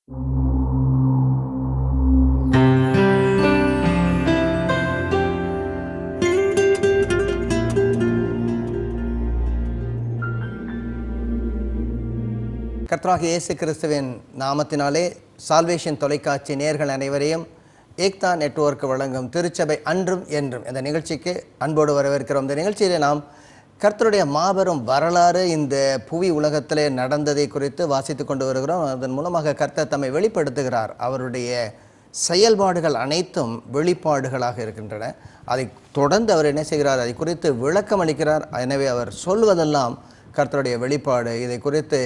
கர்த்தராகிய இயேசு கிறிஸ்துவின் நாமத்தினாலே சால்வேஷன் தொலைக்காட்சி நேயர்கள் அனைவரையும் ஏக்தா நெட்வொர்க் வழங்கும் திருச்சபை அன்றும் என்றும் இந்த நிகழ்ச்சிக்கு அன்போடு வரவேற்கிறோம். இந்த நிகழ்ச்சியில் நாம் கர்த்தருடைய மாபெரும் வரலாறு இந்த புவி உலகத்திலே நடந்ததை குறித்து வாசித்து கொண்டு வருகிறோம். அதன் மூலமாக கர்த்தர் தம்மை வெளிப்படுத்துகிறார். அவருடைய செயல்பாடுகள் அனைத்தும் வெளிப்பாடுகளாக இருக்கின்றன. அதை தொடர்ந்து அவர் என்ன செய்கிறார்? அதை குறித்து விளக்கம் அளிக்கிறார். எனவே அவர் சொல்வதெல்லாம் கர்த்தருடைய வெளிப்பாடு. இதை குறித்து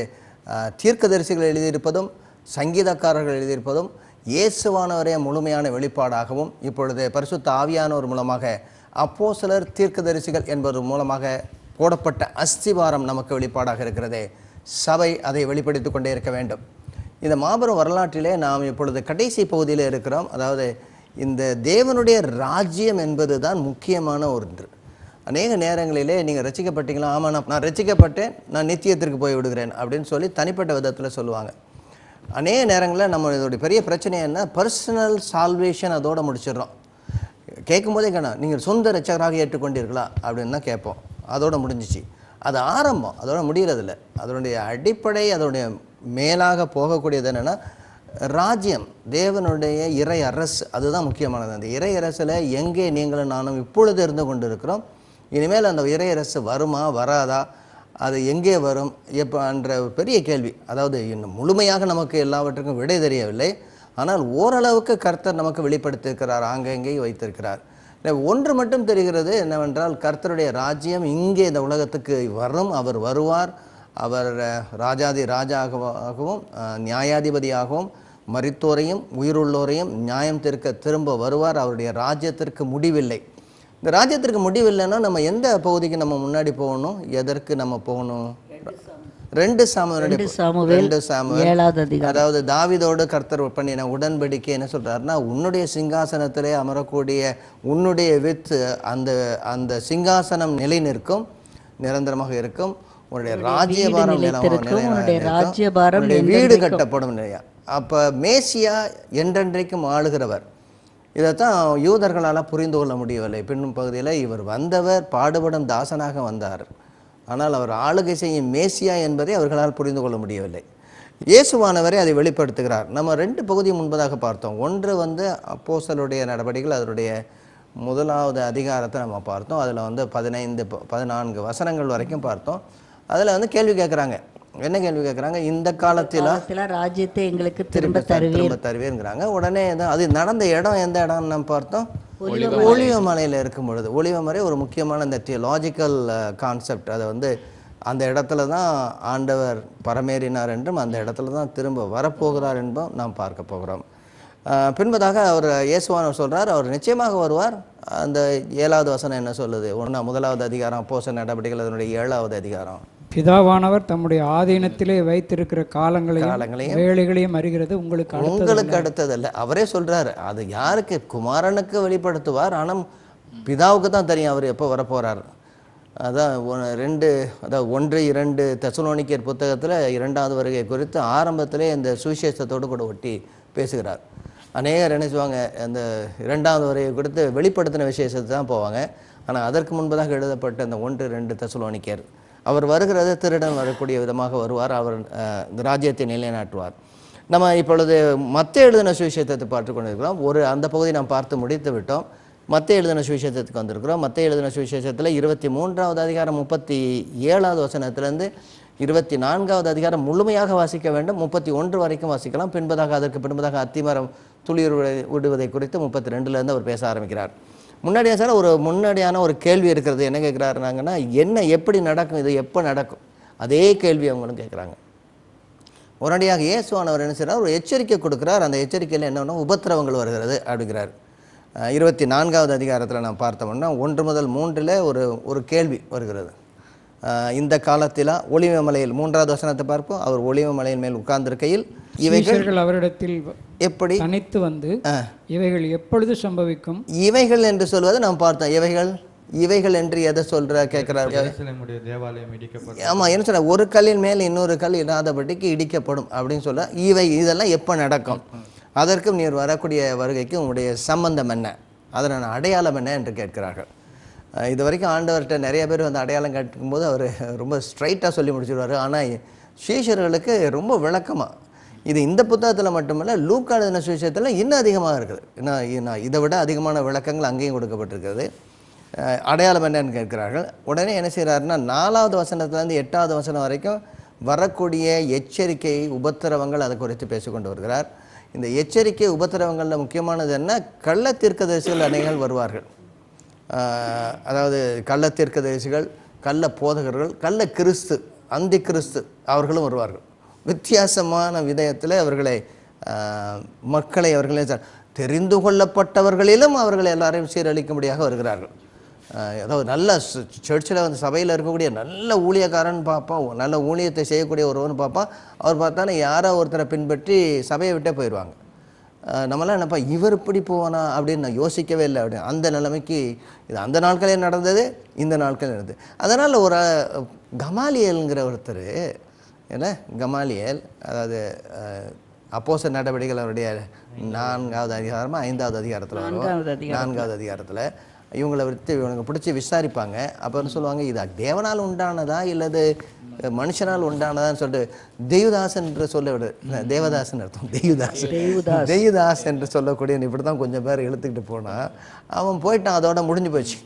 தீர்க்கதரிசிகள் எழுதியிருப்பதும் சங்கீதக்காரர்கள் எழுதியிருப்பதும் இயேசுவானவரே முழுமையான வெளிப்பாடாகவும், இப்பொழுது பரிசுத்த ஆவியானவர் மூலமாக அப்போஸ்தலர் தீர்க்கதரிசிகள் என்பது மூலமாக போடப்பட்ட அஸ்திவாரம் நமக்கு வெளிப்பாடாக இருக்கிறதே. சபை அதை வெளிப்படுத்தி கொண்டே இருக்க வேண்டும். இந்த மாபெரும் வரலாற்றிலே நாம் இப்பொழுது கடைசி பகுதியில் இருக்கிறோம். அதாவது இந்த தேவனுடைய ராஜ்யம் என்பது தான் முக்கியமான ஒன்று. அநேக நேரங்களிலே நீங்கள் ரசிக்கப்பட்டீங்களா? ஆமாம், நான் ரசிக்கப்பட்டேன், நான் நித்தியத்திற்கு போய் விடுகிறேன் அப்படின்னு சொல்லி தனிப்பட்ட விதத்தில் சொல்லுவாங்க. அநேக நேரங்களில் நம்ம இதோடைய பெரிய பிரச்சனை என்ன, பர்சனல் சால்வேஷன் அதோடு முடிச்சிடுறோம். கேட்கும்போதே நீங்கள் சொந்த ரட்சகராக ஏற்றுக்கொண்டீர்களா அப்படின்னு தான் கேட்போம். அதோடு முடிஞ்சிச்சு. அது ஆரம்பம், அதோட முடிகிறதில்ல. அதனுடைய அடிப்படை, அதனுடைய மேலாக போகக்கூடியது என்னென்னா ராஜ்யம், தேவனுடைய இறை அரசு. அதுதான் முக்கியமானது. அந்த இறை அரசில் எங்கே நீங்களும் நானும் இப்பொழுது இருந்து கொண்டு இருக்கிறோம். இனிமேல் அந்த இறை அரசு வருமா வராதா, அது எங்கே வரும் எப்போ என்ற பெரிய கேள்வி. அதாவது இன்னும் முழுமையாக நமக்கு எல்லாவற்றுக்கும் விடை தெரியவில்லை. ஆனால் ஓரளவுக்கு கர்த்தர் நமக்கு வெளிப்படுத்தியிருக்கிறார், ஆங்கங்கே வைத்திருக்கிறார். ஒன்று மட்டும் தெரிகிறது என்னவென்றால், கர்த்தருடைய ராஜ்யம் இங்கே இந்த உலகத்துக்கு வரும். அவர் வருவார். அவர் ராஜாதி ராஜாகவும் நியாயாதிபதியாகவும் மரித்தோரையும் உயிருள்ளோரையும் நியாயம் தீர்க்க திரும்ப வருவார். அவருடைய ராஜ்யத்திற்கு முடிவில்லை. இந்த ராஜ்யத்திற்கு முடிவில்லைன்னா நம்ம எந்த பகுதிக்கு நம்ம முன்னாடி போகணும்? எதற்கு நம்ம போகணும்? 2 சாமுவேல். அதாவது தாவீதோடு கர்த்தர் பண்ணின உடன்படிக்கை என்ன சொல்றாருன்னா, உன்னுடைய சிங்காசனத்திலே அமரக்கூடிய உன்னுடைய வித்து அந்த சிங்காசனம் நிலை நிற்கும், நிரந்தரமாக இருக்கும். உன்னுடைய ராஜ்யபாரம் வீடு கட்டப்படும் இல்லையா? அப்போ மேசியா என்றென்றைக்கும் ஆளுகிறவர். இதைத்தான் யூதர்களால் புரிந்து கொள்ள முடியவில்லை. பின்னும் பகுதியில் இவர் வந்தவர் பாடுபடும் தாசனாக வந்தார், ஆனால் அவர் ஆளுகை செய்யும் மேசியா என்பதை அவர்களால் புரிந்து கொள்ள முடியவில்லை. இயேசுவானவரை அதை வெளிப்படுத்துகிறார். நம்ம 2 பகுதி முன்பதாக பார்த்தோம். ஒன்று அப்போஸ்தலருடைய நடவடிக்கைகள், அதனுடைய 1வது அதிகாரத்தை நம்ம பார்த்தோம். அதில் 14 வசனங்கள் வரைக்கும் பார்த்தோம். அதில் கேள்வி கேட்குறாங்க. என்ன கேள்வி கேட்குறாங்க? இந்த காலத்தில் ராஜ்யத்தை எங்களுக்கு திரும்ப தருவேங்கிறாங்க. உடனே அது நடந்த இடம் எந்த இடம்னு நம்ம பார்த்தோம்? ஒலிவ மலையில் இருக்கும் பொழுது. ஒலிவ மலை ஒரு முக்கியமான இந்த தியோலாஜிக்கல் கான்செப்ட். அதை அந்த இடத்துல தான் ஆண்டவர் பரமேறினார் என்றும் அந்த இடத்துல தான் திரும்ப வரப்போகிறார் என்பதும் நாம் பார்க்க போகிறோம். பின்பதாக அவர் இயேசுவானவர் சொல்கிறார், அவர் நிச்சயமாக வருவார். அந்த 7வது வசனம் என்ன சொல்லுது? 1வது அதிகாரம் அப்போஸ்தலர் நடவடிக்கைகள் அதனுடைய 7வது அதிகாரம். பிதாவானவர் தம்முடைய ஆதீனத்திலே வைத்திருக்கிற காலங்களையும் வேளைகளையும் அறிகிறது, உங்களுக்கு அடுத்ததல்ல. அவரே சொல்றாரு, அது யாருக்கு? குமாரனுக்கு வெளிப்படுத்துவார். ஆனால் பிதாவுக்கு தான் தெரியும் அவர் எப்போ வரப்போறார். அதான் 1-2 தெசலோனிக்கர் புத்தகத்தில் 2வது வருகை குறித்து ஆரம்பத்திலே இந்த சுவிசேஷத்தோடு கூட ஒட்டி பேசுகிறார். அநேகர் என்ன செய்வாங்க, அந்த 2வது வருகை குறித்து வெளிப்படுத்தின விசேஷத்தை தான் போவாங்க. ஆனால் அதற்கு முன்பதாக எழுதப்பட்ட அந்த 1-2 தெசலோனிக்கர், அவர் வருகிறது திருடன் வரக்கூடிய விதமாக வருவார். அவர் ராஜ்யத்தை நிலைநாட்டுவார். நம்ம இப்பொழுது மத்தேயு எழுதின சுவிசேஷத்தை பார்த்து கொண்டிருக்கிறோம். அந்த பகுதி நாம் பார்த்து முடித்து விட்டோம். மத்தேயு எழுதின சுவிசேஷத்துக்கு வந்திருக்கிறோம். மத்தேயு எழுதின சுவிசேஷத்தில் 23வது அதிகாரம் 37வது வசனத்திலிருந்து 24வது அதிகாரம் முழுமையாக வாசிக்க வேண்டும். 31 வரைக்கும் வாசிக்கலாம். அதற்கு பின்பதாக அத்திமரம் துளிர் விடுவதை குறித்து 32லேருந்து அவர் பேச ஆரம்பிக்கிறார். முன்னாடியான ஒரு கேள்வி இருக்கிறது. என்ன கேட்குறாருனாங்கன்னா, எப்படி நடக்கும், இது எப்போ நடக்கும்? அதே கேள்வி அவங்களும் கேட்குறாங்க. உடனடியாக இயேசுவானவர் என்ன செய்கிறார்? ஒரு எச்சரிக்கை கொடுக்குறார். அந்த எச்சரிக்கையில் என்னன்னா, உபத்திரவங்கள் வருகிறது அப்படிங்கிறார். 24வது அதிகாரத்தில் நாம் பார்த்தோம்னா 1 முதல் 3 ஒரு கேள்வி வருகிறது. இந்த காலத்தில் ஒலிவ மலையில் 3வது வசனத்தை பார்ப்போம். அவர் ஒலிவ மலையின் மேல் உட்கார்ந்திருக்கையில் இவைகள் அவரிடத்தில் எப்படி தனித்து வந்து இவைகள் எப்பொழுது சம்பவிக்கும்? இவைகள் என்று சொல்வது நாம் பார்த்தோம். இவைகள் இவைகள் என்று எதை சொல்ற கேட்குறாரு. எருசலேமுடைய தேவாலயம் இடிக்கப்பட்டது. ஆமாம், என்ன சொல்ற, ஒரு கல்லின் மேல் இன்னொரு கல் இடாதபடிக்கு இடிக்கப்படும் அப்படின்னு சொல்ல, இவை இதெல்லாம் எப்போ நடக்கும், அதற்கும் நீர் வரக்கூடிய வருகைக்கு உங்களுடைய சம்பந்தம் என்ன, அதனான அடையாளம் என்ன என்று கேட்கிறார்கள். இது வரைக்கும் ஆண்டவர்கிட்ட நிறைய பேர் வந்து அடையாளம் கேட்கும்போது அவர் ரொம்ப ஸ்ட்ரைட்டாக சொல்லி முடிச்சிடுவார். ஆனால் சீஷர்களுக்கு ரொம்ப விளக்கமாக, இது இந்த புத்தகத்தில் மட்டுமல்ல, லூக்கா எழுதின சுவிசேஷத்தில் இன்னும் அதிகமாக இருக்குது. இன்னும் இதை விட அதிகமான விளக்கங்கள் அங்கேயும் கொடுக்கப்பட்டிருக்கிறது. அடையாளம் என்னன்னு கேட்கிறார்கள். உடனே என்ன செய்கிறாருன்னா 4வது வசனத்துலேருந்து 8வது வசனம் வரைக்கும் வரக்கூடிய எச்சரிக்கை உபத்திரவங்கள் அதை குறித்து பேசிக்கொண்டு வருகிறார். இந்த எச்சரிக்கை உபத்திரவங்களில் முக்கியமானது என்ன, கள்ள தீர்க்கதரிசிகள் அநேகர்கள் வருவார்கள். அதாவது கள்ள தீர்க்கதரிசிகள், கள்ள போதகர்கள், கள்ள கிறிஸ்து, அந்தி கிறிஸ்து அவர்களும் வருவார்கள். வித்தியாசமான விதயத்தில் அவர்களை மக்களை அவர்களே தெரிந்து கொள்ளப்பட்டவர்களிலும் அவர்கள் எல்லாரையும் சீரழிக்கும்படியாக வருகிறார்கள். அதாவது நல்ல சர்ச்சில் வந்து சபையில் இருக்கக்கூடிய நல்ல ஊழியக்காரன் பார்ப்பான், நல்ல ஊழியத்தை செய்யக்கூடிய ஒருவன் பார்ப்பான். அவர் பார்த்தாலும் யாரோ ஒருத்தரை பின்பற்றி சபையை விட்டே போயிடுவாங்க. நம்மளாம் என்னப்பா இவர் இப்படி போவானா அப்படின்னு நான் யோசிக்கவே இல்லை அப்படின்னு. அந்த நிலைமைக்கு இது அந்த நாட்களே நடந்தது, இந்த நாட்களே நடந்தது. அதனால் ஒரு கமாலியல்ங்கிற ஒருத்தர், என்ன கமாலியல், அதாவது அப்போஸ்தலர் நடவடிக்கைகள் அவருடைய 4வது அதிகாரமா 5வது அதிகாரத்தில் வரும். 4வது அதிகாரத்தில் இவங்களை விட்டு இவங்க பிடிச்சி விசாரிப்பாங்க. அப்போ வந்து சொல்லுவாங்க, இது தேவனால் உண்டானதா இல்லது மனுஷனால் உண்டானதான்னு சொல்லிட்டு தெய்வதாசன் என்று சொல்ல விடு, தேவதாசன் அர்த்தம், தெய்வதாஸ் என்று சொல்லக்கூடிய இப்படி தான் கொஞ்சம் பேர் இழுத்துக்கிட்டு போனால் அவன் போயிட்டான், அதோட முடிஞ்சு போச்சு.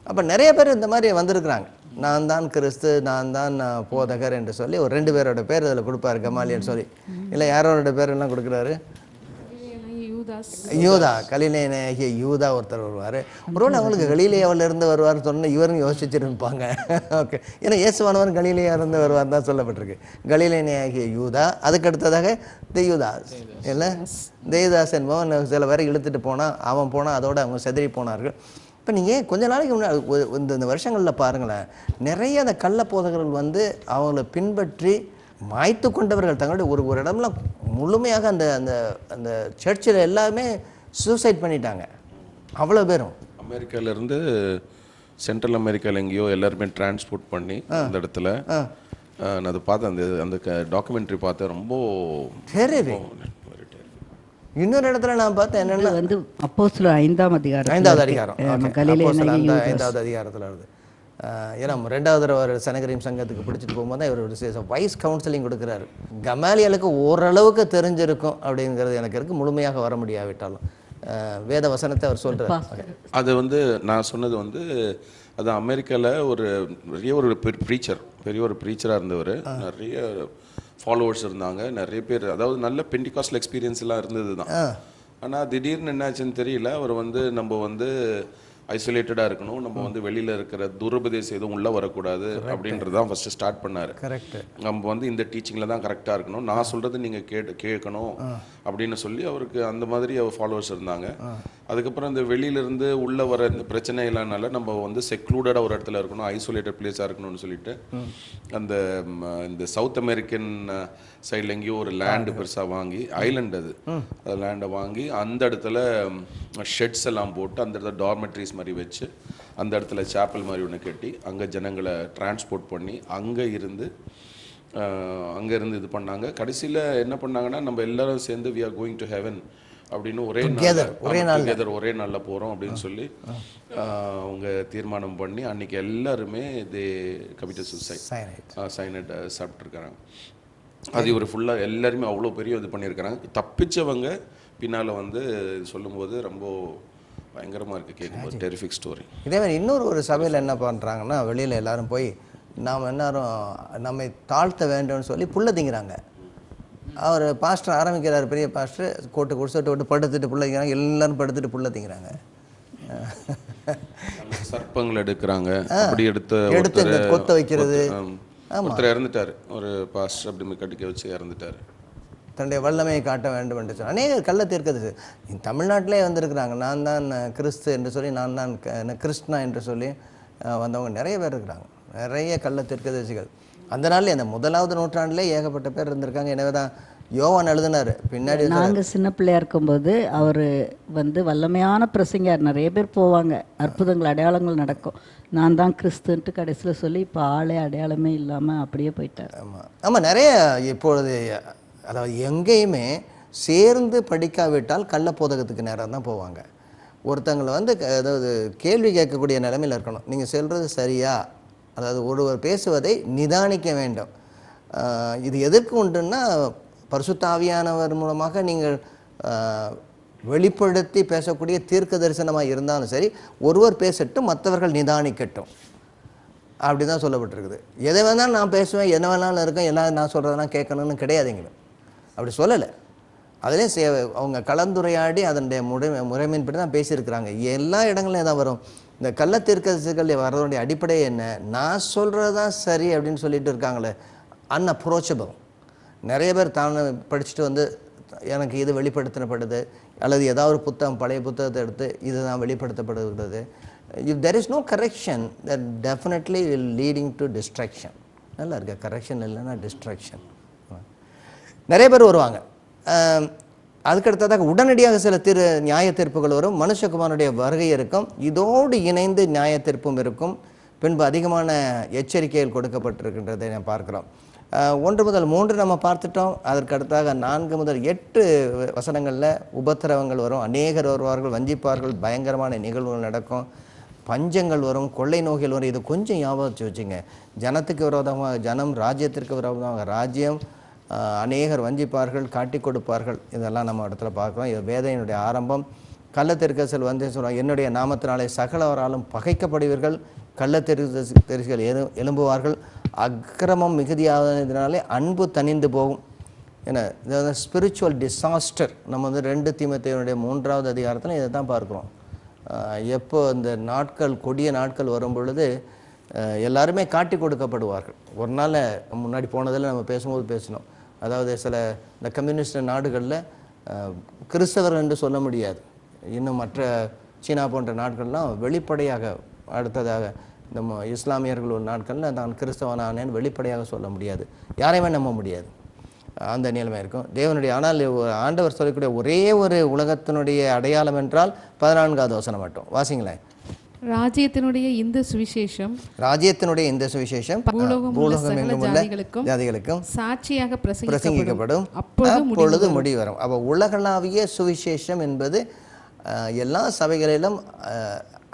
அப்போ நிறைய பேர் இந்த மாதிரி வந்திருக்கிறாங்க. நான் தான் கிறிஸ்து, நான் தான் போதகர் என்று சொல்லி ஒரு 2 பேரோட பேர் அதில் கொடுப்பாரு, கமாலியன்னு சொல்லி. இல்லை யாரோட பேர் எல்லாம் கொடுக்குறாரு, யூதா, கலிலேயனாகிய யூதா ஒருத்தர் வருவார். ஒருவேளை அவங்களுக்கு கலிலேயாவிலிருந்து வருவார் சொன்னால் இவரும் யோசிச்சிருப்பாங்க. ஓகே, ஏன்னா இயேசுவானவர் கலிலேயாவிலிருந்து வருவார் தான் சொல்லப்பட்டிருக்கு. கலிலேயனாகிய யூதா, அதுக்கு அடுத்ததாக தெய்வதாஸ், இல்லை தெய்வதாஸ் என்பவன் சில பேரை இழுத்துட்டு போனான், அவன் போனால் அதோடு அவங்க செதறி போனார்கள். இப்போ நீங்கள் கொஞ்ச நாளைக்கு முன்னாடி இந்த வருஷங்களில் பாருங்களேன், நிறைய அந்த கள்ள போதகர்கள் வந்து அவங்கள பின்பற்றி மாய்த்து கொண்டவர்கள் தங்களுடைய ஒரு இடம்லாம் முழுமையாக அந்த அந்த அந்த சர்ச்சில் எல்லாமே சூசைட் பண்ணிட்டாங்க, அவ்வளோ பேரும். அமெரிக்காவிலேருந்து சென்ட்ரல் அமெரிக்காவில் எங்கேயோ எல்லாருமே டிரான்ஸ்போர்ட் பண்ணி அந்த இடத்துல நான் அதை பார்த்தேன், அந்த அந்த டாக்குமெண்ட்ரி பார்த்தேன், ரொம்ப தெரியுது. இன்னொரு இடத்துல நான் பார்த்தேன் என்னென்னா வந்து அப்போஸ்தலர் 5ஆம் அதிகாரம், 5வது அதிகாரம், 5வது அதிகாரத்தில் வருது. ஏன்னா 2வது தடவை சனகரியம் சங்கத்துக்கு பிடிச்சிட்டு போகும்போது தான் இவர் ஒரு வைஸ் கவுன்சிலிங் கொடுக்குறாரு. கமாலியலுக்கு ஓரளவுக்கு தெரிஞ்சிருக்கும் அப்படிங்கிறது எனக்கு இருக்குது, முழுமையாக வர முடியாவிட்டாலும் வேத வசனத்தை அவர் சொல்கிறார். அது வந்து நான் சொன்னது வந்து அது அமெரிக்காவில் ஒரு பெரிய ஒரு ப்ரீச்சராக இருந்தவர், நிறைய ஃபாலோவர்ஸ் இருந்தாங்க, நிறைய பேர், அதாவது நல்ல பெண்டிகாஸ்டல் எக்ஸ்பீரியன்ஸ் எல்லாம் இருந்தது தான். ஆனால் திடீர்னு என்னாச்சுன்னு தெரியல, அவர் வந்து நம்ம வந்து ஐசோலேட்டடாக இருக்கணும், நம்ம வந்து வெளியில் இருக்கிற துருபதேசம் எதுவும் உள்ளே வரக்கூடாது அப்படின்றதான் ஃபஸ்ட்டு ஸ்டார்ட் பண்ணார். கரெக்ட், நம்ம வந்து இந்த டீச்சிங்கில் தான் கரெக்டாக இருக்கணும், நான் சொல்கிறது நீங்கள் கேட்கணும் அப்படின்னு சொல்லி அவருக்கு அந்த மாதிரி அவர் ஃபாலோவர்ஸ் இருந்தாங்க. அதுக்கப்புறம் இந்த வெளியிலேருந்து உள்ளே வர இந்த பிரச்சனை இல்லைனால நம்ம வந்து செக்லூடடாக ஒரு இடத்துல இருக்கணும், ஐசோலேட்டட் பிளேஸாக இருக்கணும்னு சொல்லிட்டு அந்த இந்த சவுத் அமெரிக்கன் சைடில் எங்கேயோ ஒரு லேண்டு பெருசாக வாங்கி, ஐலண்ட் அது லேண்டை வாங்கி அந்த இடத்துல ஷெட்ஸ் எல்லாம் போட்டு அந்த இடத்துல டார்மெட்ரிஸ் மாதிரி வச்சு அந்த இடத்துல சாப்பல் மாதிரி ஒன்று கட்டி அங்கே ஜனங்களை டிரான்ஸ்போர்ட் பண்ணி அங்கே இருந்து இது பண்ணாங்க. கடைசியில் என்ன பண்ணாங்கன்னா, நம்ம எல்லாரும் சேர்ந்து we are going to heaven அப்படின்னு ஒரே நாளில் போகிறோம் அப்படின்னு சொல்லி அவங்க தீர்மானம் பண்ணி அன்றைக்கி எல்லாருமே இது கமிட்டட் சைனட் சாப்பிட்ருக்காங்க. அது ஒரு ஃபுல்லாக எல்லாருமே அவ்வளோ பெரிய இது பண்ணியிருக்கிறாங்க. தப்பிச்சவங்க பின்னால் வந்து சொல்லும்போது ரொம்ப பயங்கரமாக இருக்குது, கேட்கும்போது டெரிஃபிக் ஸ்டோரி. இதே மாதிரி இன்னொரு சபையில் என்ன பண்ணுறாங்கன்னா, வெளியில் எல்லாரும் போய் நாம் எல்லாரும் நம்மை தாழ்த்த வேண்டும்னு சொல்லி புல்ல திங்கிறாங்க. அவர் பாஸ்டர் ஆரம்பிக்கிறார், பெரிய பாஸ்டர், கோட்டு குடிசோட்டு விட்டு படுத்துட்டு புல்ல திங்கிறாங்க, எல்லாரும் படுத்துட்டு புல்ல திங்கிறாங்க, சர்ப்பங்கள் எடுக்கிறாங்க, அப்படி எடுத்து கொத்த வைக்கிறது. ஒருத்தர் இறந்துட்டார், ஒரு பாஸ்டர் அப்படி கட்டிக்க வச்சு இறந்துட்டார். தன்னுடைய வல்லமையை காட்ட வேண்டும் என்று சொல்லி அநேக கள்ள தீர்க்கதரிசி தமிழ்நாட்டிலே வந்திருக்கிறாங்க. நான் தான் கிறிஸ்து என்று சொல்லி, நான் தான் கிறிஸ்துனா என்று சொல்லி வந்தவங்க நிறைய பேர் இருக்கிறாங்க, நிறைய கள்ள தீர்க்கதரிசிகள். அந்த நாள்லேயே அந்த 1வது நூற்றாண்டிலே ஏகப்பட்ட பேர் இருந்திருக்காங்க. எனவே தான் யோவான் எழுதினாரு பின்னாடி நாங்கள் சின்ன பிள்ளையா இருக்கும்போது அவர் வல்லமையான பிரசங்கியார், நிறைய பேர் போவாங்க, அற்புதங்கள் அடையாளங்கள் நடக்கும். நான் தான் கிறிஸ்துன்ட்டு கடைசியில் சொல்லி இப்போ ஆளே அடையாளமே இல்லாமல் அப்படியே போயிட்டார். ஆமாம், நிறைய இப்பொழுது அதாவது எங்கேயுமே சேர்ந்து படிக்காவிட்டால் கள்ள போதகத்துக்கு நேரம் தான் போவாங்க. ஒருத்தங்களை அதாவது கேள்வி கேட்கக்கூடிய நிலைமையில் இருக்கணும். நீங்கள் சொல்கிறது சரியா, அதாவது ஒருவர் பேசுவதை நிதானிக்க வேண்டும். இது எதற்கு உண்டுன்னா, பரிசுத்த ஆவியானவர் மூலமாக நீங்கள் வெளிப்படுத்தி பேசக்கூடிய தீர்க்க தரிசனமாக இருந்தாலும் சரி, ஒருவர் பேசட்டும், மற்றவர்கள் நிதானிக்கட்டும், அப்படி தான் சொல்லப்பட்டிருக்குது. எதை வேணாலும் நான் பேசுவேன், என்ன வேணாலும் இருக்கேன், எல்லாம் நான் சொல்கிறதெல்லாம் கேட்கணும்னு கிடையாதுங்களும், அப்படி சொல்லலை. அதுலேயும் அவங்க கலந்துரையாடி அதனுடைய முறைமையின்படி தான் பேசியிருக்கிறாங்க. எல்லா இடங்களையும் தான் வரும். இந்த கள்ள தீர்க்கதரிசிகள் வர்றதுடைய அடிப்படை என்ன, நான் சொல்கிறது தான் சரி அப்படின்னு சொல்லிட்டு இருக்காங்களே, அன்அப்ரோச்சபிள். நிறைய பேர் தான் படிச்சுட்டு எனக்கு இது வெளிப்படுத்தப்படுது, அல்லது ஏதாவது ஒரு புத்தகம், பழைய புத்தகத்தை எடுத்து இது தான் வெளிப்படுத்தப்படுகிறது. If there is no correction, that definitely will leading to distraction. நல்லா இருக்கு, கரெக்ஷன் இல்லைன்னா டிஸ்ட்ராக்ஷன். நிறைய பேர் வருவாங்க. அதுக்கடுத்ததாக உடனடியாக சில நியாய தீர்ப்புகள் வரும். மனுஷகுமாரனுடைய வருகை இருக்கும், இதோடு இணைந்து நியாய தீர்ப்பும் இருக்கும். பின்பு அதிகமான எச்சரிக்கைகள் கொடுக்கப்பட்டிருக்கின்றதை நாம் பார்க்கிறோம். 1 முதல் 3 நம்ம பார்த்துட்டோம். அதற்கு அடுத்தாக 4 முதல் 8 வசனங்களில் உபத்திரவங்கள் வரும், அநேகர் வருவார்கள், வஞ்சிப்பார்கள், பயங்கரமான நிகழ்வுகள் நடக்கும், பஞ்சங்கள் வரும், கொள்ளை நோய்கள் வரும். இது கொஞ்சம் ஞாபகம் வச்சுங்க. ஜனத்துக்கு விரோதமாக ஜனம், ராஜ்யத்திற்கு விரோதமாக ராஜ்யம், அநேகர் வஞ்சிப்பார்கள், காட்டி கொடுப்பார்கள். இதெல்லாம் நம்ம இடத்துல பார்க்குறோம். இது வேதனையினுடைய ஆரம்பம். கள்ளத்தெரிசிகள் சொல்லுவாங்க, என்னுடைய நாமத்தினாலே சகலவராலும் பகைக்கப்படுவீர்கள், கள்ளத்தெரிசிகள் எழும்புவார்கள், அக்கிரமம் மிகுதியானதினாலே அன்பு தணிந்து போகும். ஏன்னா இது ஸ்பிரிச்சுவல் டிசாஸ்டர். நம்ம 2 தீமோத்தேயுடைய 3வது அதிகாரத்தில் இதை தான் பார்க்குறோம். எப்போ இந்த நாட்கள், கொடிய நாட்கள் வரும் பொழுது எல்லாருமே காட்டி கொடுக்கப்படுவார்கள். ஒரு நாள் முன்னாடி போனதில் நம்ம பேசும்போது பேசினோம். அதாவது சில இந்த கம்யூனிஸ்ட் நாடுகளில் கிறிஸ்தவர் என்று சொல்ல முடியாது. இன்னும் மற்ற சீனா போன்ற நாட்கள்லாம் வெளிப்படையாக, அடுத்ததாக நம்ம இஸ்லாமியர்கள் ஒரு நாட்களில் நான் கிறிஸ்தவனானேன்னு வெளிப்படையாக சொல்ல முடியாது, யாரையுமே நம்ப முடியாது. அந்த நிலைமை இருக்கும் தேவனுடைய. ஆனால் ஆண்டவர் சொல்லக்கூடிய ஒரே ஒரு உலகத்தினுடைய அடையாளம் என்றால் 14வது வசனம் மட்டும் வாசிங்களேன். ராஜ்யத்தினுடைய இந்த சுவிசேஷம், ராஜ்யத்தினுடைய இந்த சுவிசேஷம் பூலோகம் எங்கும் உள்ள ஜாதிகளுக்கும் சாட்சியாக பிரசங்கிக்கப்படும், அப்பொழுது முடிவு வரும். அப்போ உலகளாவிய சுவிசேஷம் என்பது எல்லா சபைகளிலும்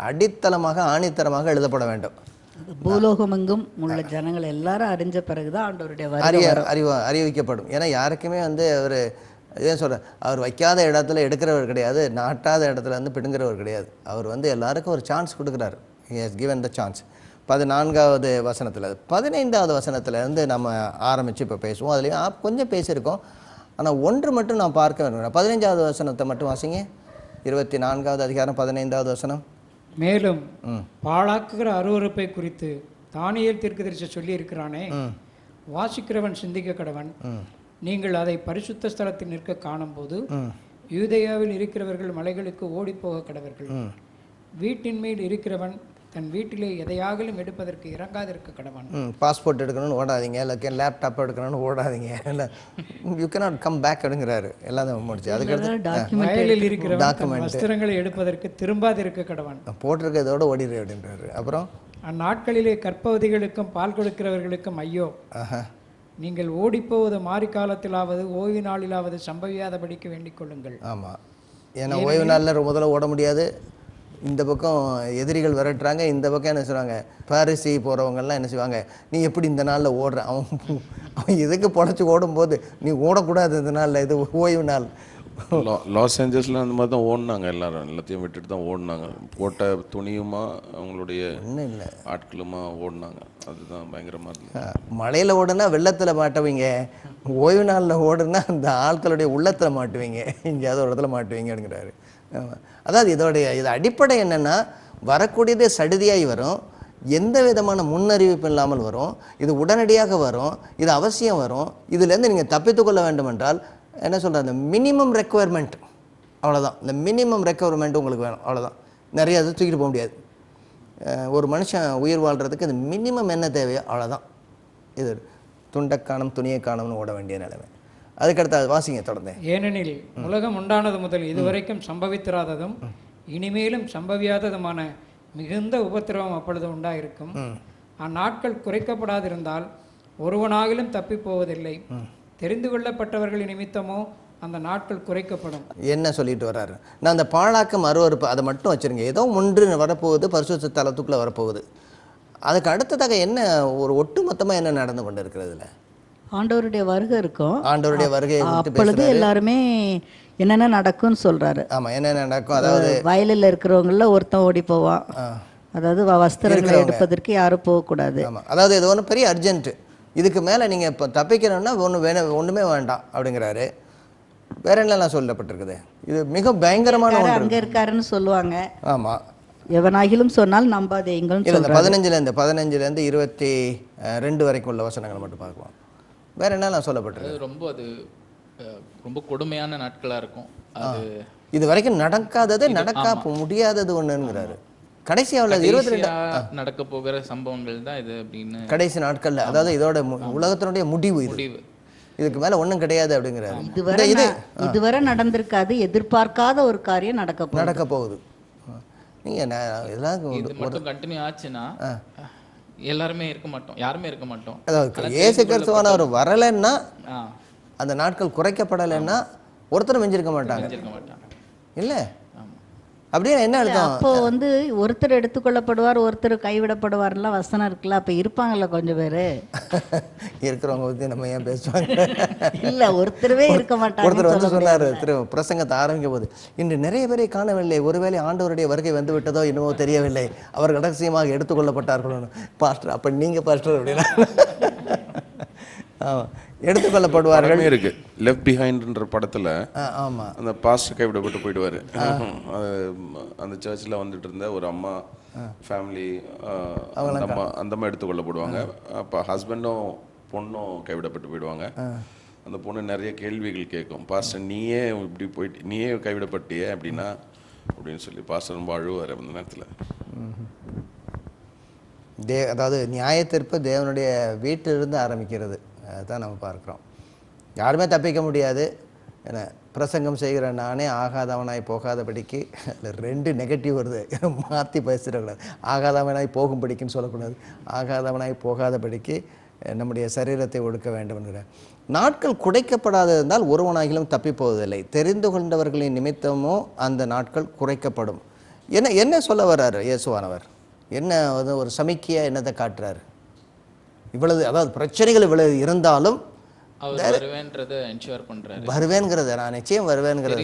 அடித்தளமாக, ஆணித்தரமாக எழுதப்பட வேண்டும். பூலோகமெங்கும் உள்ள ஜனங்கள் எல்லாரும் அறிஞ்ச பிறகுதான் ஆண்டவருடைய அறிவிக்கப்படும். ஏன்னா யாருக்குமே அவர் இதே சொல்கிறேன், அவர் வைக்காத இடத்துல எடுக்கிறவர் கிடையாது, நாட்டாத இடத்துல பிடுங்கிறவர் கிடையாது. அவர் எல்லாருக்கும் ஒரு சான்ஸ் கொடுக்குறாரு. He has given the chance. 14வது வசனத்தில் 15வது வசனத்துலேருந்து நம்ம ஆரம்பித்து இப்போ பேசுவோம். அதுலேயும் கொஞ்சம் பேசியிருக்கோம், ஆனால் ஒன்று மட்டும் நான் பார்க்க வேண்டும். 15வது வசனத்தை மட்டும் வாசிங்க. 24வது அதிகாரம் 15வது வசனம். மேலும் பாழாக்குகிற அருவருப்பை குறித்து தானியேல் தீர்க்கதரிசி சொல்லி இருக்கிறானே, வாசிக்கிறவன் சிந்திக்க கடவன். நீங்கள் அதை பரிசுத்த ஸ்தலத்தில் நிற்க காணும்போது யூதேயாவில் இருக்கிறவர்கள் மலைகளுக்கு ஓடி போக கடவர்கள். வீட்டின் மேல் இருக்கிறவன் தன் வீட்டிலே எதையாகலும் எடுப்பதற்கு இறங்காதிருக்க கடவன். பாஸ்போர்ட் எடுக்கணும்னு ஓடாதீங்க, இல்லை லேப்டாப் எடுக்கணும்னு ஓடாதீங்க, இல்லை யூ கேனாட் கம் பேக் எடுங்கிறாரு. எல்லாம் முடிச்சு அதுக்கு வயலில் இருக்கிறவன் வஸ்திரங்களை எடுப்பதற்கு திரும்பாதிருக்க கடவன். போட்டிருக்கிறதோடு ஓடிடு அப்படின்றாரு. அப்புறம் அந்நாட்களிலே கற்பவதிகளுக்கும் பால் கொடுக்கிறவர்களுக்கும் ஐயோ, நீங்கள் ஓடிப்போவது மாறி காலத்திலாவது ஓய்வு நாளிலாவது சம்பவியாதபடிக்கு வேண்டிக் கொள்ளுங்கள். ஆமாம், ஏன்னா ஓய்வு நாளில் முதல்ல ஓட முடியாது. இந்த பக்கம் எதிரிகள் விரட்டுறாங்க, இந்த பக்கம் என்ன செய்வாங்க, பாரிசி போகிறவங்கெல்லாம் என்ன செய்வாங்க, நீ எப்படி இந்த நாளில் ஓடுற, அவன் இதுக்கு பொழைச்சி ஓடும்போது நீ ஓடக்கூடாது இந்த நாளில், இது ஓய்வு நாள். லாஸ் ஏஞ்சல்ஸில் அந்த மாதிரி தான் ஓடினாங்க, எல்லாத்தையும் விட்டுட்டு தான் ஓடினாங்க. போட்ட துணியுமா அவங்களுடைய ஒன்றும் இல்லை ஆட்களுமா ஓடினாங்க. அதுதான் பயங்கரமாக இருந்தது. மழையில் ஓடுனா வெள்ளத்தில் மாட்டுவீங்க, ஓய்வு நாளில் ஓடுனா அந்த ஆட்களுடைய உள்ளத்தில் மாட்டுவீங்க, எங்கேயாவது ஒரு இடத்துல மாட்டுவீங்க அப்படிங்கிறாரு. அதாவது இது அடிப்படை என்னென்னா, வரக்கூடியதே சடுதியாகி வரும், எந்த விதமான முன்னறிவிப்பு இல்லாமல் வரும், இது உடனடியாக வரும், இது அவசியம் வரும். இதுலேருந்து நீங்கள் தப்பித்துக்கொள்ள வேண்டும் என்றால் என்ன சொல்கிறது, அந்த மினிமம் ரெக்குவயர்மெண்ட், அவ்வளோதான். இந்த மினிமம் ரெக்குவயர்மெண்ட் உங்களுக்கு வேணும், அவ்வளோதான். நிறைய அது தூக்கிட்டு போக முடியாது. ஒரு மனுஷன் உயிர் வாழ்கிறதுக்கு அது மினிமம் என்ன தேவையோ அவ்வளோதான். இது துண்டை காணும் துணியை காணும்னு ஓட வேண்டிய நிலைமை. அதுக்கடுத்து வாசிங்க தொடர்ந்து. ஏனெனில் உலகம் உண்டானது முதல் இதுவரைக்கும் சம்பவித்திராததும் இனிமேலும் சம்பவியாததுமான மிகுந்த உபத்திரவம் அப்பொழுது உண்டாயிருக்கும். அந்நாட்கள் குறைக்கப்படாதிருந்தால் ஒருவனாகிலும் தப்பி போவதில்லை. தெரிந்து கொள்ளப்பட்டவர்கள் நிமித்தமோ அந்த நாட்கள் குறைக்கப்படும். என்ன சொல்லிட்டு வர்றாரு? நான் அந்த பாழாக்கம் அருவருப்பு அதை மட்டும் வச்சுருங்க. ஏதோ ஒன்று வரப்போகுது, பரிசுத்த தலத்துக்குள்ளே வரப்போகுது. அதுக்கு அடுத்ததாக என்ன ஒரு ஒட்டுமொத்தமாக என்ன நடந்து கொண்டு இருக்கிறதுல? ஆண்டவருடைய வருகை இருக்கும். ஆண்டவருடைய வருகையை அப்பொழுது எல்லாருமே என்னென்ன நடக்கும்னு சொல்றாரு. ஆமாம், என்ன நடக்கும்? அதாவது வயலில் இருக்கிறவங்கள ஒருத்தன் ஓடி போவான். அதாவது வஸ்திரங்களை எடுப்பதற்கு யாரும் போகக்கூடாது. ஆமாம், அதாவது இது ஒன்றும் பெரிய அர்ஜென்ட்டு, இதுக்கு மேலே நீங்கள் இப்போ தப்பிக்கணும்னா ஒன்றுமே வேண்டாம் அப்படிங்கிறாரு. வேற என்னெல்லாம் சொல்லப்பட்டிருக்குது? இது மிக பயங்கரமான ஒன்று. அங்கே இருக்காருன்னு சொல்லுவாங்க. ஆமாம், எவனாகிலும் சொன்னால் நம்பாதீங்கன்னு சொல்லுவாங்க. 15லேருந்து 22 வரைக்கும் உள்ள வசனங்கள் மட்டும் பார்க்கலாம். வேற என்னெல்லாம் சொல்லப்பட்டிருக்கு? அது ரொம்ப கொடுமையான நாட்களாக இருக்கும். அது இது வரைக்கும் நடக்காதது, நடக்க முடியாதது ஒன்றுங்கிறாரு. கடைசியாக 22 நடக்க போகிற சம்பவங்கள் தான் இது அப்படின்னு கடைசி நாட்கள்ல, அதாவது இதோட உலகத்தினுடைய முடிவு இது. இதுக்கு மேல ஒன்றும் கிடையாது அப்படிங்கிறாரு. இதுவரை நடந்திருக்காது, எதிர்பார்க்காத ஒரு காரியம் நடக்க போகுது. நீங்க இதெல்லாம் இது மட்டும் கண்டினியூ ஆச்சுன்னா எல்லாருமே இருக்க மாட்டோம், யாருமே இருக்க மாட்டோம். அதாவது இயேசு கிறிஸ்துவானவர் வரலைன்னா, அந்த நாட்கள் குறைக்கப்படலைன்னா ஒருத்தரும் வெஞ்சிருக்க மாட்டாங்க இல்லை. அப்படியே என்ன அர்த்தம்? அப்போ ஒருத்தர் எடுத்துக்கொள்ளப்படுவார், ஒருத்தர் கைவிடப்படுவார்லாம் வசனம் இருக்குல்ல. அப்போ இருப்பாங்கல்ல கொஞ்சம் பேர். இருக்கிறவங்க பற்றி நம்ம ஏன் பேசுவாங்க? இல்லை, ஒருத்தரவே இருக்க மாட்டாங்க. ஒருத்தர் சொன்னார் பிரசங்கத்தை ஆரம்பிக்கும் போது, இன்று நிறைய பேரை காணவில்லை, ஒருவேளை ஆண்டவருடைய வருகை வந்து விட்டதோ என்னவோ தெரியவில்லை, அவர் கடைசியமாக எடுத்துக்கொள்ளப்பட்டார்களோ. பாஸ்டர், அப்போ நீங்கள் பாஸ்டர் அப்படின்னா எடுத்துக்கொள்ளப்படுவார்கள் இருக்கு. லெஃப்ட் பிஹைண்ட்ன்ற படத்துல ஆமா, அந்த பாஸ்டர் கைவிடப்பட்டு போயிடுவாரு. அந்த சர்ச்சில் வந்துட்டு இருந்த ஒரு அம்மா ஃபேமிலி, அந்த அம்மா எடுத்துக்கொள்ளப்படுவாங்க. அப்போ ஹஸ்பண்டும் பொண்ணும் கைவிடப்பட்டு போயிடுவாங்க. அந்த பொண்ணு நிறைய கேள்விகள் கேட்கும், பாஸ்டர் நீயே இப்படி போயிட்டு நீயே கைவிடப்பட்டியே அப்படின்னா அப்படின்னு சொல்லி பாஸ்டர் ரொம்ப அழுவார் அந்த நேரத்தில். அதாவது நியாயத்தீர்ப்பு தேவனுடைய வீட்டிலிருந்து ஆரம்பிக்கிறது. அதுதான் நம்ம பார்க்குறோம். யாருமே தப்பிக்க முடியாது. ஏன்னா பிரசங்கம் செய்கிற நானே ஆகாதவனாய் போகாதபடிக்கு, அதில் 2 நெகட்டிவ் வருது, மாற்றி பேசிடக்கூடாது. ஆகாதவனாய் போகும்படிக்குன்னு சொல்லக்கூடாது, ஆகாதவனாய் போகாதபடிக்கு நம்முடைய சரீரத்தை ஒடுக்க வேண்டும்ங்கிற நாட்கள் குறைக்கப்படாதிருந்தால் ஒருவனாகிலும் தப்பி போவதில்லை. தெரிந்து கொண்டவர்களின் நிமித்தமோ அந்த நாட்கள் குறைக்கப்படும். என்ன சொல்ல வர்றாரு இயேசுவானவர்? என்ன ஒரு சமிக்கையாக என்னத்தை காட்டுறாரு? இவ்வளவு, அதாவது பிரச்சனைகள் இவ்வளவு இருந்தாலும் வருவேன்கிறத, நான் நிச்சயம் வருவேன்கிறத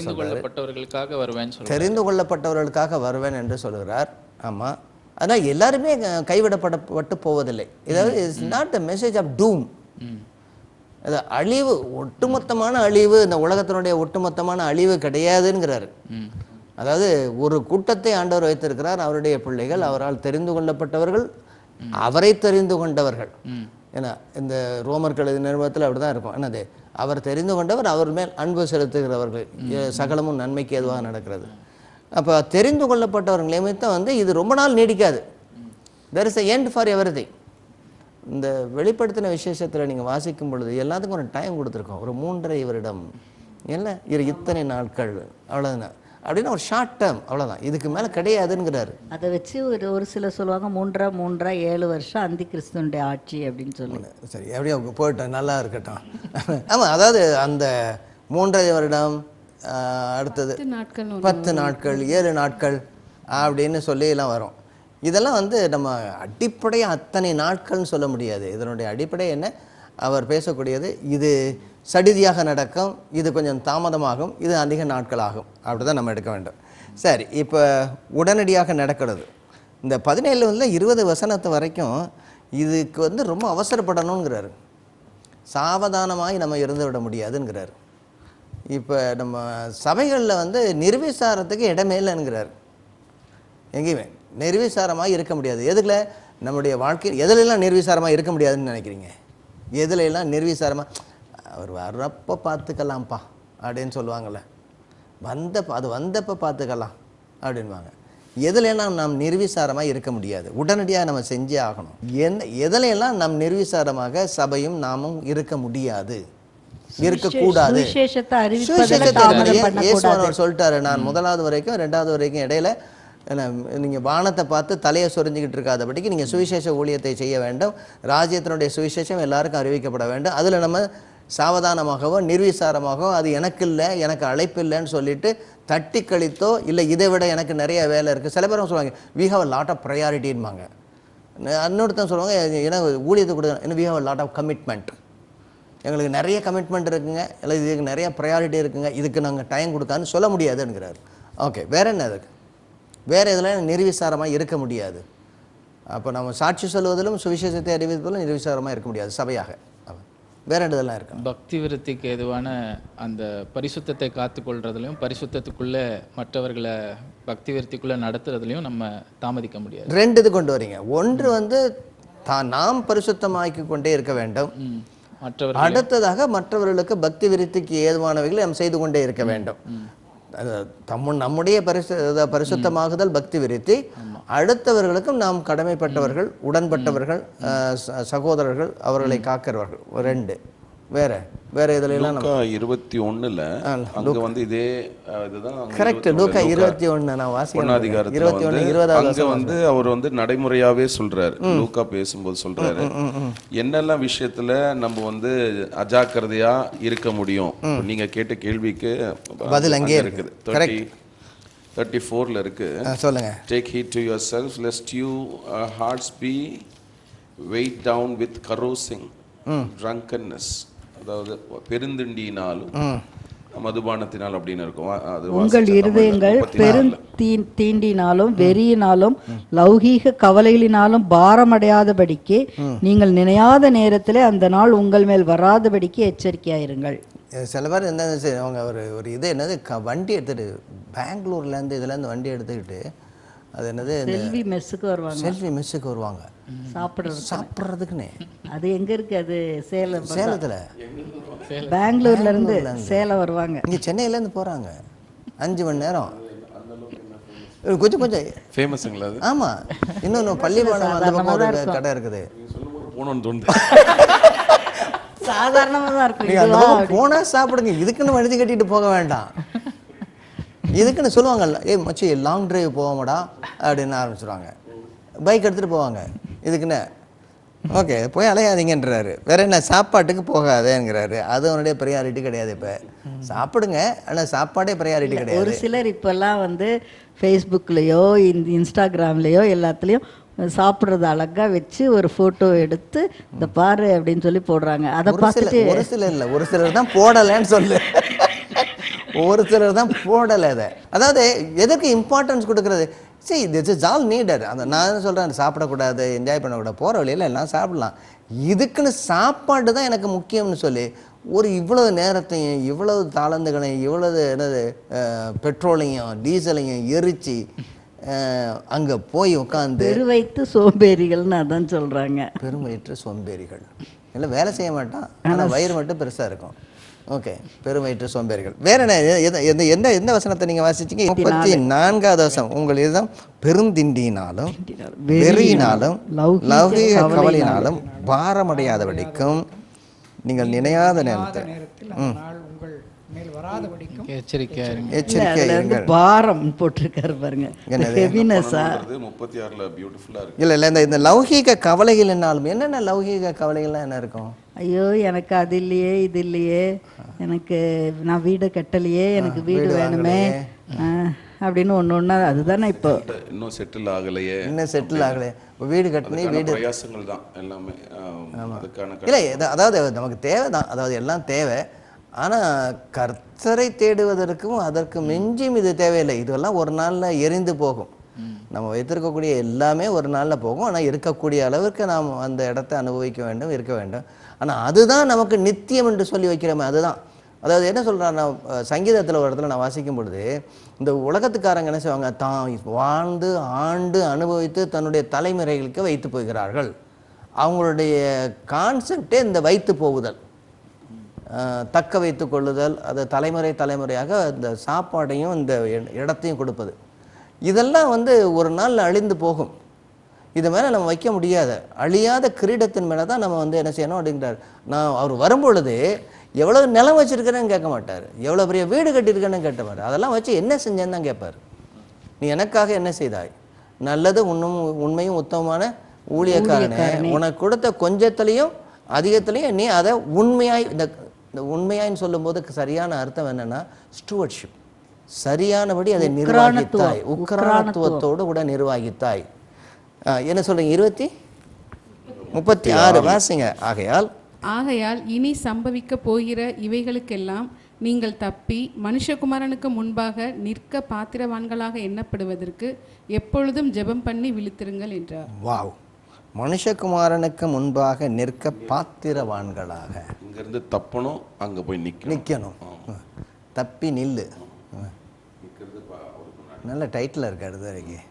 தெரிந்து கொள்ளப்பட்டவர்களுக்காக வருவேன் என்று சொல்கிறார். ஆமாம், ஆனால் எல்லாருமே கைவிடப்பட்டு போவதில்லை. இதாவது it's not the message of doom. அது அழிவு, ஒட்டுமொத்தமான அழிவு, இந்த உலகத்தினுடைய ஒட்டுமொத்தமான அழிவு கிடையாதுங்கிறாரு. அதாவது ஒரு கூட்டத்தை ஆண்டவர் வைத்திருக்கிறார், அவருடைய பிள்ளைகள், அவரால் தெரிந்து கொள்ளப்பட்டவர்கள், அவரை தெரிந்து கொண்டவர்கள். ஏன்னா இந்த ரோமர்கள் நிறுவனத்தில் அப்படி தான் இருக்கும். என்னது? அவர் தெரிந்து கொண்டவர், அவர் மேல் அன்பு செலுத்துகிறவர்கள், சகலமும் நன்மைக்கு எதுவாக நடக்கிறது. அப்போ தெரிந்து கொள்ளப்பட்டவர்கள் நிமித்தம் இது ரொம்ப நாள் நீடிக்காது. There is a end for everything. இந்த வெளிப்படுத்தின விசேஷத்தில் நீங்கள் வாசிக்கும் பொழுது எல்லாத்துக்கும் ஒரு டைம் கொடுத்துருக்கோம். ஒரு 3.5 வருடம் இல்லை, இத்தனை நாட்கள், அவ்வளோதான் அப்படின்னா ஒரு ஷார்ட் டேர்ம், அவ்வளோதான், இதுக்கு மேலே கிடையாதுங்கிறாரு. அதை வச்சு ஒரு சிலர் சொல்லுவாங்க 7 வருஷம் அந்தி கிறிஸ்துவனுடைய ஆட்சி அப்படின்னு சொல்லுங்க. சரி, எப்படியோ போயிட்டோம், நல்லா இருக்கட்டும். ஆமாம், அதாவது அந்த 3.5 வருடம், அடுத்தது 10 நாட்கள், 7 நாட்கள் அப்படின்னு சொல்லி எல்லாம் வரும். இதெல்லாம் நம்ம அடிப்படையாக அத்தனை நாட்கள்னு சொல்ல முடியாது. இதனுடைய அடிப்படை என்ன? அவர் பேசக்கூடியது இது சடிதியாக நடக்கும், இது கொஞ்சம் தாமதமாகும், இது அதிக நாட்களாகும், அப்படி தான் நம்ம எடுக்க வேண்டும். சரி, இப்போ உடனடியாக நடக்கிறது. இந்த 17 20 வசனத்து வரைக்கும் இதுக்கு ரொம்ப அவசரப்படணுங்கிறாரு. சாவதானமாய் நம்ம இருந்து விட முடியாதுங்கிறாரு. இப்போ நம்ம சபைகளில் நிர்விசாரத்துக்கு இடமே இல்லைங்கிறார். எங்கேயுமே நிர்விசாரமாக இருக்க முடியாது. எதுக்குல? நம்முடைய வாழ்க்கை எதுலெல்லாம் நிர்விசாரமாக இருக்க முடியாதுன்னு நினைக்கிறீங்க? எதுலெல்லாம் நிர்விசாரமாக அவர் வர்றப்போ பார்த்துக்கலாம்ப்பா அப்படின்னு சொல்லுவாங்கள்ல, அது வந்தப்போ பார்த்துக்கலாம் அப்படின்வாங்க. எதுலெல்லாம் நாம் நிர்விசாரமாக இருக்க முடியாது, உடனடியாக நம்ம செஞ்சே ஆகணும். எதுலையெல்லாம் நாம் நிர்விசாரமாக சபையும் நாமும் இருக்க முடியாது இருக்கக்கூடாது. சுவிசேஷத்தை அறிவிப்பதில் சுவிசேஷத்தை தாமதம் பண்ணக்கூடாது. இயேசுவானவர் சொல்லிட்டாரு, நான் முதலாவது வரைக்கும் 2வது வரைக்கும் இடையில நீங்கள் வானத்தை பார்த்து தலையை சொரிஞ்சிக்கிட்டு இருக்காதபடிக்கு நீங்கள் சுவிசேஷ ஊழியத்தை செய்ய வேண்டும். ராஜ்யத்தினுடைய சுவிசேஷம் எல்லாருக்கும் அறிவிக்கப்பட வேண்டும். அதில் நம்ம சாவதானமாகவோ நிர்விசாரமாகவோ அது எனக்கு இல்லை, எனக்கு அழைப்பு இல்லைன்னு சொல்லிட்டு தட்டி கழித்தோ, இல்லை இதை விட எனக்கு நிறைய வேலை இருக்குது. சில பேரும் சொல்லுவாங்க we have a lot of ப்ரையாரிட்டின்பாங்க. இன்னொருத்தன் சொல்லுவாங்க ஏன்னா ஊழியத்தை கொடுக்க இன்னும் we have a lot of commitment, எங்களுக்கு நிறைய கமிட்மெண்ட் இருக்குங்க, இல்லை இதுக்கு நிறைய ப்ரையாரிட்டி இருக்குங்க, இதுக்கு நாங்கள் டைம் கொடுக்கான்னு சொல்ல முடியாதுங்கிறாரு. ஓகே, வேற என்ன இருக்குது? வேறு இதில் நிர்விசாரமாக இருக்க முடியாது. அப்போ நம்ம சாட்சி சொல்வதிலும் சுவிசேஷத்தை அறிவிப்பதிலும் நிர்விசாரமாக இருக்க முடியாது சபையாக. வேற இதெல்லாம் இருக்கு. பக்தி விருத்திக்கு எதுவான அந்த பரிசுத்தத்தை காத்துக்கொள்றதுலையும் பரிசுத்தத்துக்குள்ளே மற்றவர்களை பக்தி விருத்திக்குள்ளே நடத்துறதுலையும் நம்ம தாமதிக்க முடியாது. 2 இது கொண்டு வரீங்க. ஒன்று நாம் பரிசுத்தமாக்கி கொண்டே இருக்க வேண்டும். அடுத்ததாக மற்றவர்களுக்கு பக்தி விருத்திக்கு ஏதுவானவைகளை நாம் செய்து கொண்டே இருக்க வேண்டும். நம்முடைய பரிசுத்தமாகுதல் பக்தி விருத்தி, அடுத்தவர்களுக்கும் நாம் கடமைப்பட்டவர்கள், உடன்பட்டவர்கள், சகோதரர்கள், அவர்களை காக்கிறவர்கள். 2 வேற இதுல எல்லாம் 21ல அங்க வந்து இதே இதுதான் கரெக்ட். லூக்கா 21 நான் வாசிக்கிறேன். 21 அங்க வந்து அவர் வந்து நடைமுறையாவே சொல்றாரு. லூக்கா பேசும்போது சொல்றாரு என்னெல்லாம் விஷயத்துல நம்ம வந்து அஜாக்கிரதையா இருக்க முடியும். நீங்க கேட்ட கேள்விக்கு பதில் அங்கே இருக்குது. 34ல இருக்கு. சொல்லுங்க. Take heed to yourselves lest you hearts be weighed down with carousing, drunkenness, அதாவது பெருந்திண்டியினாலும் மதுபானத்தினால் அப்படின்னு இருக்கும். உங்கள் இருதயங்கள் பெருந்தீண்டினாலும் வெறியினாலும் லௌகீக கவலைகளினாலும் பாரமடையாதபடிக்கு நீங்கள் நினையாத நேரத்திலே அந்த நாள் உங்கள் மேல் வராதபடிக்கு எச்சரிக்கையாயிருங்கள். சில பேர் என்ன அவங்க ஒரு இது என்னது வண்டி எடுத்துட்டு பெங்களூர்லேருந்து இதுலேருந்து வண்டி எடுத்துக்கிட்டு அது என்னது செல்வி மெஸ்ஸுக்கு வருவாங்க சாப்பிட்றதுக்குன்னு. அது எங்க இருக்கு? அது சேலத்தில். பெங்களூர்ல இருந்து சேலம் வருவாங்க. இங்கே சென்னையிலேருந்து போகிறாங்க 5 மணி நேரம். கொஞ்சம் ஃபேமஸுங்களா அது? ஆமாம். இன்னொன்று பள்ளிப்பாளையம் அந்த பக்கம் ஒரு கடை இருக்குது. போகணும்னு தோணுது. சாதாரணமாக தான் இருக்கும். நீங்கள் அந்த பக்கம் போனால் சாப்பிடுங்க, இதுக்குன்னு வழுதி கட்டிட்டு போக வேண்டாம். இதுக்குன்னு சொல்லுவாங்கல்ல, மச்சி லாங் டிரைவ் போவோமாடா அப்படின்னு ஆரம்பிச்சுருவாங்க. பைக் எடுத்துகிட்டு போவாங்க இதுக்குன்னு. ஓகே, போய் அலையாதீங்கன்றாரு. வேற என்ன, சாப்பாட்டுக்கு போகாதேங்கிறாரு. அது அவனுடைய ப்ரையாரிட்டி கிடையாது. இப்போ சாப்பிடுங்க, ஆனால் சாப்பாடே ப்ரையாரிட்டி கிடையாது. ஒரு சிலர் இப்போல்லாம் வந்து ஃபேஸ்புக்லேயோ இன்ஸ்டாகிராம்லேயோ எல்லாத்துலேயும் சாப்பிட்றது அழகாக வச்சு ஒரு ஃபோட்டோ எடுத்து இந்த பாரு அப்படின்னு சொல்லி போடுறாங்க. அதை பார்த்துட்டு ஒரு சிலர் இல்லை, ஒரு சிலர் தான் போடலைன்னு சொல்லு. ஒரு சிலர் தான் போடலை. அதை அதாவது எதற்கு இம்பார்ட்டன்ஸ் கொடுக்குறது? சரி, திஸ் இஸ் ஆல் நீடட். அந்த நான் சொல்கிறேன், சாப்பிடக்கூடாது, என்ஜாய் பண்ணக்கூடாது, போகிற வழியில் எல்லாம் சாப்பிடலாம், இதுக்குன்னு சாப்பாடு தான் எனக்கு முக்கியம்னு சொல்லி ஒரு இவ்வளவு நேரத்தையும் இவ்வளவு தாளந்துகளையும் இவ்வளவு என்னது பெட்ரோலையும் டீசலையும் எரிச்சு அங்கே போய் உட்காந்து பெருவயிற்று சோம்பேறிகள்னு அதான் சொல்கிறாங்க. பெருவயிற்று சோம்பேறிகள் இல்லை, வேலை செய்ய மாட்டான், ஆனால் வயிறு மட்டும் பெருசாக இருக்கும். ஓகே, பெருவயிற்று சோம்பேறிகள். வேற என்ன, எந்த வசனத்தை நீங்கள் வாசிச்சிங்க? 34வது வசனம். உங்கள் இதுதான் பெருந்திண்டியினாலும் வெறியினாலும் லௌகீக கவலையினாலும் பாரமடையாதபடிக்கும் நீங்கள் நினையாத நேரத்தில் எச்சரிக்கையாயிருங்கள். பாரம் போட்டிருக்காரு பாருங்க. இல்ல இந்த லௌகீக கவலைகள் என்னாலும் என்னென்ன லௌகீக கவலைகள்லாம் என்ன இருக்கும்? ஐயோ எனக்கு அது இல்லையே இது இல்லையே, எனக்கு நான் வீடு கட்டலையே, எனக்கு வீடு வேணுமே அப்படின்னு ஒண்ணு. அதுதானே இப்போ இன்னும் செட்டில் ஆகலையே, வீடு கட்டினே வீடு பிரயாசங்கள் தான் எல்லாமே. இல்லை, அதாவது நமக்கு தேவை தான், அதாவது எல்லாம் தேவை. ஆனால் கர்த்தரை தேடுவதற்கும் அதற்கு மிஞ்சும் இது தேவையில்லை. இதெல்லாம் ஒரு நாளில் எரிந்து போகும். நம்ம வைத்திருக்கக்கூடிய எல்லாமே ஒரு நாளில் போகும். ஆனால் இருக்கக்கூடிய அளவிற்கு நாம் அந்த இடத்தை அனுபவிக்க வேண்டும், இருக்க வேண்டும். ஆனால் அதுதான் நமக்கு நித்தியம் என்று சொல்லி வைக்கிறோமே, அதுதான். அதாவது என்ன சொல்கிறான், சங்கீதத்தில் ஒரு இடத்துல நான் வாசிக்கும் பொழுது இந்த உலகத்துக்காரங்க என்ன செய்வாங்க, தான் வாழ்ந்து ஆண்டு அனுபவித்து தன்னுடைய தலைமுறைகளுக்கு வைத்து போகிறார்கள். அவங்களுடைய கான்செப்டே இந்த வைத்து போகுதல், தக்க வைத்து கொள்ளுதல், அது தலைமுறையாக இந்த சாப்பாடையும் இந்த இடத்தையும் கொடுப்பது. இதெல்லாம் வந்து ஒரு நாள் அழிந்து போகும். இது மேலே நம்ம வைக்க முடியாத அழியாத கிரீடத்தின் மேலே தான் நம்ம வந்து என்ன செய்யணும் அப்படின்றார். நான் அவர் வரும்பொழுது எவ்வளோ நிலம் வச்சுருக்கிறேன்னு கேட்க மாட்டார், எவ்வளோ பெரிய வீடு கட்டியிருக்கேன்னு கேட்டமாட்டார். அதெல்லாம் வச்சு என்ன செஞ்சேன்னு தான் கேட்பார். நீ எனக்காக என்ன செய்தாய்? நல்லது உண்மையும் உத்தமமான ஊழியக்காரனே, உனக்கு கொடுத்த கொஞ்சத்துலேயும் அதிகத்துலேயும் நீ அதை உண்மையாய், இந்த உண்மையாயின்னு சொல்லும்போது சரியான அர்த்தம் என்னன்னா ஸ்டூவர்ட்ஷிப், சரியானபடி அதை நிர்வாகித்தாய், உக்ரானத்துவத்தோடு கூட நிர்வாகித்தாய். என்ன சொல்றீங்க? 36 வாசிங்க. ஆகையால் இனி சம்பவிக்க போகிற இவைகளுக்கெல்லாம் நீங்கள் தப்பி மனுஷகுமாரனுக்கு முன்பாக நிற்க பாத்திரவான்களாக எண்ணப்படுவதற்கு எப்பொழுதும் ஜெபம் பண்ணி விழித்திருங்கள் என்றார். வாவ்! மனுஷகுமாரனுக்கு முன்பாக நிற்க பாத்திரவான்களாக. இங்கிருந்து தப்பணும், அங்கே போய் நிற்கணும். தப்பி நில்லு. நல்ல டைட்டில் இருக்கு. அடுத்த வரைக்கும்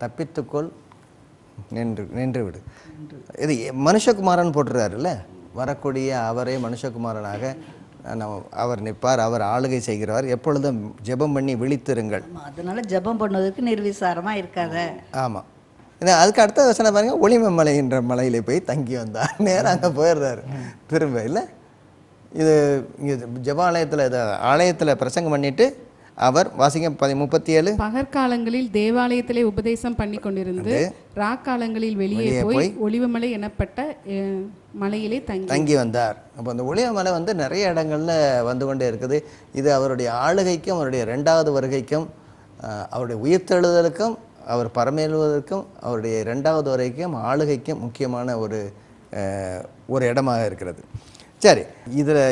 தப்பித்துக்கொள், நின்று விடு. இது மனுஷகுமாரன் போட்டுறாருல்ல, வரக்கூடிய அவரே மனுஷகுமாரனாக அவர் நிற்பார், அவர் ஆளுகை செய்கிறவர். எப்பொழுதும் ஜெபம் பண்ணி விழித்திருங்கள். அதனால ஜெபம் பண்ணுவதற்கு நிர்விசாரமாக இருக்காத. ஆமாம். அதுக்கு அடுத்த வசனம் பாருங்க, ஒளிம மலை என்ற மலையில போய் தங்கி வந்தார். நேரம் அங்கே போயிடுறாரு திரும்ப. இல்லை, இது இங்கே ஜெபாலயத்தில் ஆலயத்தில் பிரசங்கம் பண்ணிட்டு அவர் வாசிங்க 37. பகற்காலங்களில் தேவாலயத்திலே உபதேசம் பண்ணி கொண்டிருந்து ராக்காலங்களில் வெளியே போய் ஒளிவமலை எனப்பட்ட மலையிலே தங்கி வந்தார். அப்போ அந்த ஒளிவமலை நிறைய இடங்கள்ல வந்து கொண்டே இருக்குது. இது அவருடைய ஆளுகைக்கும் அவருடைய 2வது வருகைக்கும் அவருடைய உயிர்த்தெழுதலுக்கும் அவர் பரமேறுவதற்கும் அவருடைய 2வது வரைக்கும் ஆளுகைக்கும் முக்கியமான ஒரு இடமாக இருக்கிறது. சரி,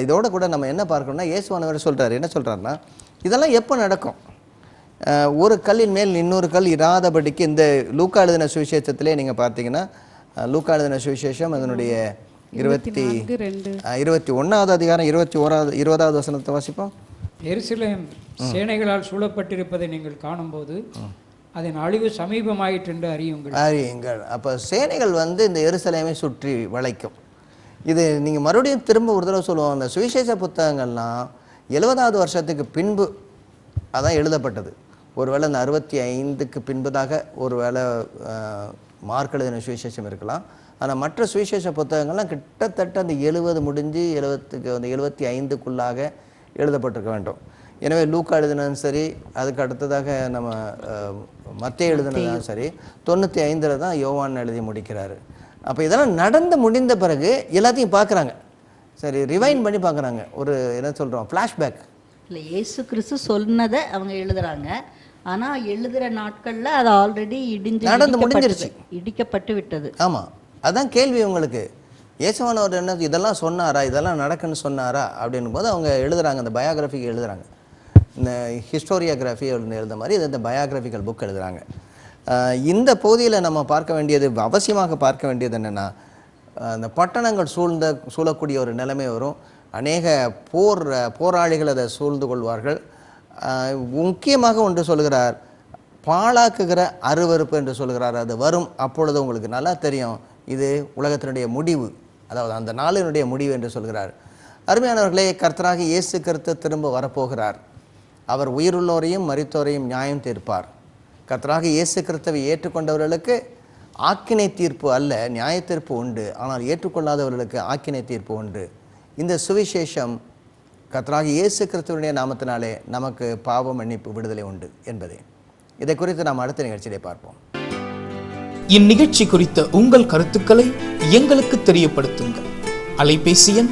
இதோட கூட நம்ம என்ன பார்க்கணும்னா, இயேசுவானவர் சொல்றாரு, என்ன சொல்றாருன்னா, இதெல்லாம் எப்போ நடக்கும்? ஒரு கல்லின் மேல் இன்னொரு கல் இராதபடிக்கு. இந்த லூக்கா எழுதின சுவிசேஷத்திலே நீங்கள் பார்த்தீங்கன்னா, லூக்கா எழுதின சுவிசேஷம் அதனுடைய 21வது அதிகாரம் 20வது வசனத்தை வாசிப்போம். எருசலேம் சேனைகளால் சூழப்பட்டிருப்பதை நீங்கள் காணும்போது அதன் அழிவு சமீபமாயிற்று என்று அறியுங்கள். அப்போ சேனைகள் இந்த எருசலேமை சுற்றி வளைக்கும். இது நீங்கள் மறுபடியும் திரும்ப ஒரு தடவை சொல்லுவோம், அந்த சுவிசேஷ புத்தகங்கள்லாம் 70வது வருஷத்துக்கு பின்பு அதான் எழுதப்பட்டது. ஒருவேளை இந்த 65க்கு பின்பதாக ஒருவேளை மார்க் எழுதின சுவிசேஷம் இருக்கலாம். ஆனால் மற்ற சுவிசேஷ புத்தகங்கள்லாம் கிட்டத்தட்ட அந்த 70 முடிஞ்சு 75க்குள்ளாக எழுதப்பட்டிருக்க வேண்டும். எனவே லூக்கா எழுதினதும் சரி, அதுக்கு அடுத்ததாக நம்ம மத்தேயு எழுதினதும் சரி, 95 தான் யோவான் எழுதி முடிக்கிறாரு. அப்போ இதெல்லாம் நடந்து முடிந்த பிறகு எல்லாத்தையும் பார்க்குறாங்க, சரி ரிவைண்ட் பண்ணி பார்க்குறாங்க. ஒரு என்ன சொல்கிறோம், ஃப்ளாஷ்பேக். இல்லை, இயேசு கிறிஸ்து சொன்னதை அவங்க எழுதுறாங்க. ஆனால் எழுதுகிற நாட்களில் அது ஆல்ரெடி நடந்து முடிஞ்சிருச்சு, இடிக்கப்பட்டு விட்டது. ஆமாம், அதுதான் கேள்வி உங்களுக்கு. இயேசுவானவர் என்ன இதெல்லாம் சொன்னாரா, இதெல்லாம் நடக்குன்னு சொன்னாரா அப்படின்னும் போது அவங்க எழுதுகிறாங்க, அந்த பயோகிராஃபிக்கு எழுதுகிறாங்க. இந்த ஹிஸ்டோரியோகிராஃபி எழுத மாதிரி இந்த பயோகிராஃபிக்கல் புக் எழுதுகிறாங்க. இந்த பகுதியில் நம்ம பார்க்க வேண்டியது, அவசியமாக பார்க்க வேண்டியது என்னென்னா, அந்த பட்டணங்கள் சூழக்கூடிய ஒரு நிலைமை வரும். அநேக போராளிகள் அதை சூழ்ந்து கொள்வார்கள். முக்கியமாக ஒன்று சொல்கிறார், பாழாக்குகிற அருவருப்பு என்று சொல்கிறார். அது வரும். அப்பொழுது உங்களுக்கு நல்லா தெரியும், இது உலகத்தினுடைய முடிவு, அதாவது அந்த நாளினுடைய முடிவு என்று சொல்கிறார். அருமையானவர்களே, கர்த்தராக இயேசு கிறிஸ்து திரும்ப வரப்போகிறார். அவர் உயிருள்ளோரையும் மரித்தோரையும் நியாயம் தீர்ப்பார். கர்த்தராக இயேசு கிறிஸ்துவை ஏற்றுக்கொண்டவர்களுக்கு ஆக்கினை தீர்ப்பு அல்ல, நியாய தீர்ப்பு உண்டு. ஆனால் ஏற்றுக்கொள்ளாதவர்களுக்கு ஆக்கினை தீர்ப்பு உண்டு. இந்த சுவிசேஷம் கர்த்தராக இயேசு கிறிஸ்துவினுடைய நாமத்தினாலே நமக்கு பாவ மன்னிப்பு, விடுதலை உண்டு என்பதே. இதை குறித்து நாம் அடுத்த நிகழ்ச்சியிலே பார்ப்போம். இந்நிகழ்ச்சி குறித்த உங்கள் கருத்துக்களை எங்களுக்கு தெரியப்படுத்துங்கள். அலைபேசி எண்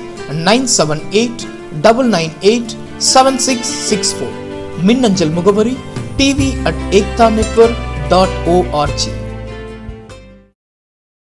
9789987664. மின்னஞ்சல் முகவரி tv@ektanetwork.org.